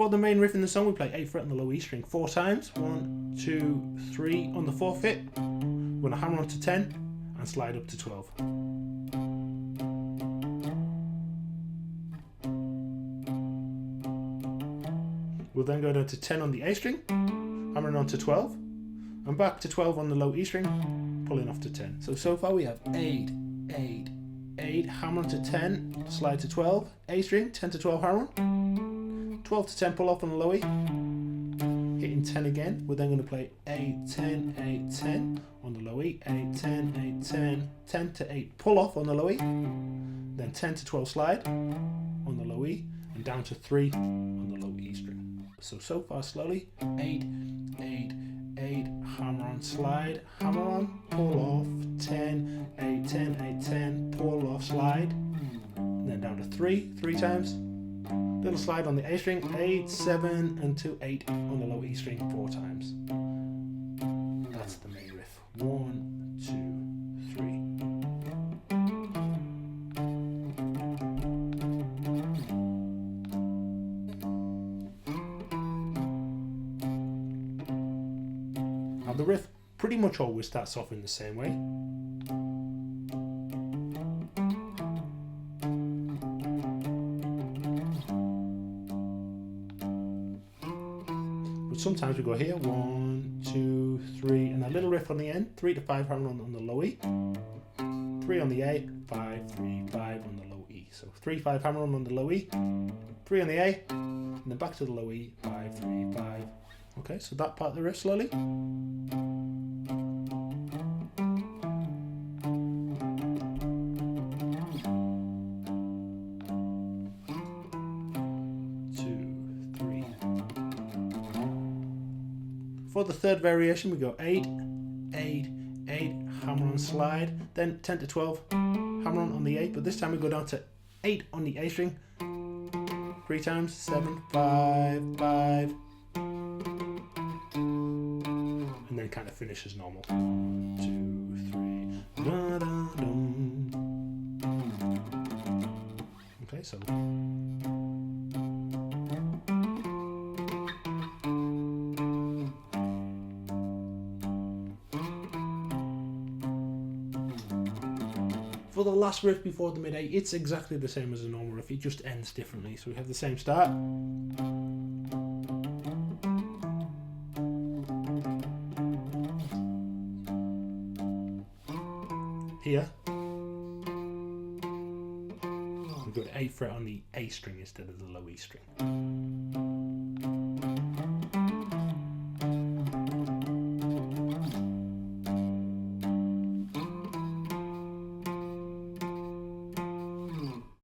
the main riff in the song, we play 8th fret on the low E string 4 times. 1, 2, 3 on the 4th fret. We're going to hammer on to 10 and slide up to 12. We'll then go down to 10 on the A string, hammering on to 12, and back to 12 on the low E string, pulling off to 10. So far we have 8, 8, 8, hammer on to 10, slide to 12, A string, 10 to 12 hammer on, 12 to 10 pull off on the low E, hitting 10 again. We're then going to play 8, 10, 8, 10 on the low E, 8, 10, 8, 10, 10 to 8 pull off on the low E, then 10 to 12 slide on the low E, and down to 3 on the low E string. So far slowly, 8, 8, 8, hammer on, slide, hammer on, pull off, 10, 8, 10, 8, 10, pull off, slide, and then down to 3 times, little slide on the A string, 8, 7, and 2, 8 on the low E string 4 times. That's the main riff. 1, 2, 3. Now the riff pretty much always starts off in the same way. But sometimes we go here, 1, 2, 3, and a little riff on the end, 3 to 5 hammer on the low E, 3 on the A, 5, 3, 5 on the low E. So 3, 5 hammer on the low E, 3 on the A, and then back to the low E, 5, 3, 5. Okay, so that part of the riff slowly. 2, 3. For the third variation, we go 8, 8, 8, hammer on, slide, then 10 to 12, hammer on the 8, but this time we go down to 8 on the A string, 3 times, 7, 5, 5, and then kind of finish as normal. 2, 3, da, da, dum. Okay, so. For the last riff before the mid-8, it's exactly the same as a normal riff, it just ends differently. So we have the same start. Here, we go to 8th fret on the A string instead of the low E string.